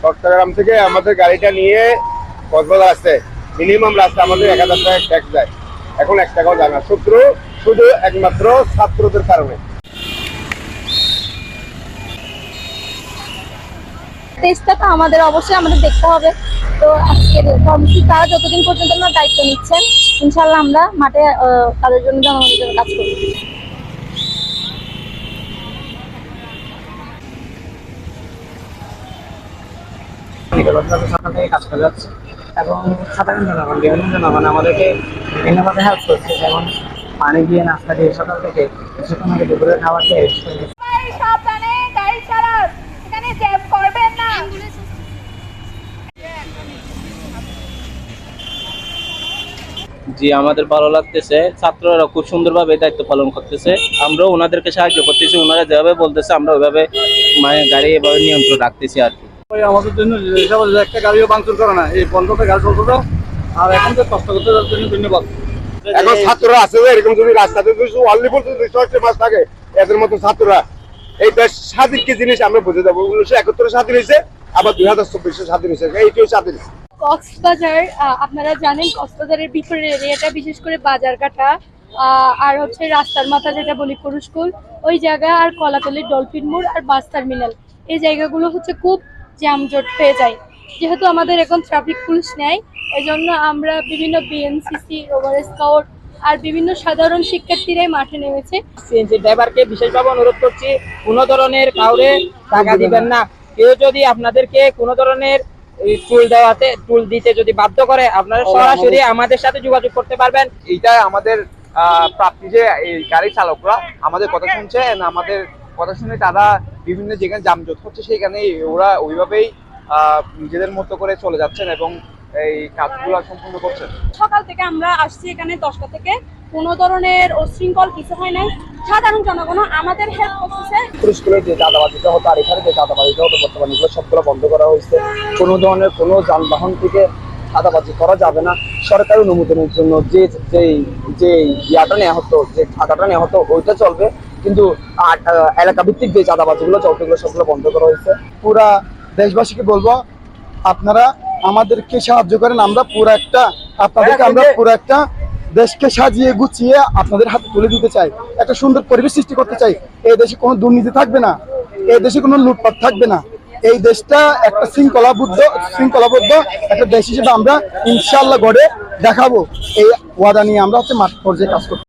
চট্টগ্রাম থেকে আমাদের গাড়িটা নিয়ে কক্সবাজার আসতে মিনিমাম রাস্তা আমাদের 1000 টাকা ট্যাক্স যায়, এখন 1 টাকাও যায় না, শুধু একমাত্র ছাত্রদের কারণে। টেস্টটা তো আমাদের অবশ্যই আমাদের দেখতে হবে। তো আজকের কর্মসূচি তারা যতদিন পর্যন্ত না দায়িত্ব নিচ্ছেন, ইনশাল্লাহ আমরা মাঠে তাদের জন্য জনগণের জন্য কাজ করব। সকাল থেকে কাজ করে যাচ্ছে এবং সাধারণ জনগণ বিভিন্ন জনগণ আমাদেরকে বিভিন্নভাবে হেল্প করছে, যেমন পানি দিয়ে, নাস্তা দিয়ে, সকাল থেকে কিছুক্ষণ আগে দুপুরের খাবার খেয়ে সাবধানে গাড়ি চালান, এখানে জ্যাম করবেন না। জি, আমাদের ভালো লাগতেছে, ছাত্ররা খুব সুন্দরভাবে দায়িত্ব পালন করতেছে, আমরাও ওনাদেরকে সাহায্য করতেছি, ওনারা যেভাবে বলতেছে আমরা ওইভাবে মানে গাড়ি এভাবে নিয়ন্ত্রণ রাখতেছি আর কি। আমাদের জন্য একটা গাড়িও ভাঙচুর করে না, এই বন্ধতে গাড়ি চলতো, আর এখন তো কষ্ট করতে যাওয়ার জন্য ধন্যবাদ। এখন ছাত্ররা আছে এরকম, যদি রাস্তাতে অনলি বলতে 200 মাস থাকে এদের মতো ছাত্ররা, এই দেশ স্বাধীন কি জিনিস আমরা বুঝে যাবো। 1971 স্বাধীন হয়েছে, আবার 2024 স্বাধীন হয়েছে, এইটাই স্বাধীন। কক্সবাজার, আপনারা জানেন কক্সবাজারের ভিতরের এরিয়াটা, বিশেষ করে বাজারঘাটা আর হচ্ছে রাস্তার মাথা যেটা বলি কুরুস্কুল, ওই জায়গা, আর কলাতলির ডলফিন মোড় আর বাস টার্মিনাল, এই জায়গাগুলো হচ্ছে খুব জ্যামজট হয়ে যায়। যেহেতু আমাদের এখন ট্রাফিক পুলিশ নেয়, এই জন্য আমরা বিভিন্ন বিএনসিসি, রোভার স্কাউট আর বিভিন্ন সাধারণ শিক্ষার্থীরাই মাঠে নেমেছে। সিএনজি ড্রাইভারকে বিশেষভাবে অনুরোধ করছি, কোনো ধরনের কাউরে টাকা দিবেন না। কেউ যদি আপনাদেরকে কোনো ধরনের টুল দিতে যদি বাধ্য করে, আপনারা সরাসরি আমাদের সাথে যোগাযোগ করতে পারবেন। এইটা আমাদের প্রাপ্তি যে এই গাড়ি চালকরা আমাদের কথা শুনছে, আমাদের কথা শুনে তারা বিভিন্ন যেখানে যানজট হচ্ছে সেখানে ওরা ওইভাবেই নিজেদের মতো করে চলে যাচ্ছেন এবং এই কাজগুলো সম্পূর্ণ করছেন। সকাল থেকে আমরা আসছি এখানে 10টা থেকে, কোনো ধরনের উশৃঙ্খল কিছু হয় নাই, সাধারণ জনগণ আমাদের হেল্প করতেছে। স্কুলে যে চাঁদাবাজিটা হতো আর এখানে যে চাঁদাবাজিটা হতো, বর্তমানে এগুলো সবগুলো বন্ধ করা হয়েছে। কোনো ধরনের কোনো যানবাহন থেকে চাঁদাবাজি করা যাবে না। সরকারি অনুমোদনের জন্য যে ইয়াটা নেওয়া হতো, যে চাঁদাটা নেওয়া হতো ওইটা চলবে, কিন্তু এলাকা ভিত্তিক যে চাঁদাবাজিগুলো চলবে এগুলো সবগুলো বন্ধ করা হয়েছে। পুরা দেশবাসীকে বলবো, আপনারা আমাদেরকে সাহায্য করেন, আমরা পুরো একটা দেশকে সাজিয়ে গুছিয়ে আপনাদের হাতে তুলে দিতে চাই, একটা সুন্দর পরিবেশ সৃষ্টি করতে চাই। এই দেশে কোনো দুর্নীতি থাকবে না, এই দেশে কোনো লুটপাট থাকবে না, এই দেশটা একটা শৃঙ্খলাবদ্ধ একটা দেশ হিসেবে আমরা ইনশাআল্লাহ গড়ে দেখাবো। এই ওয়াদা নিয়ে আমরা মাঠ পর্যায়ে কাজ করব।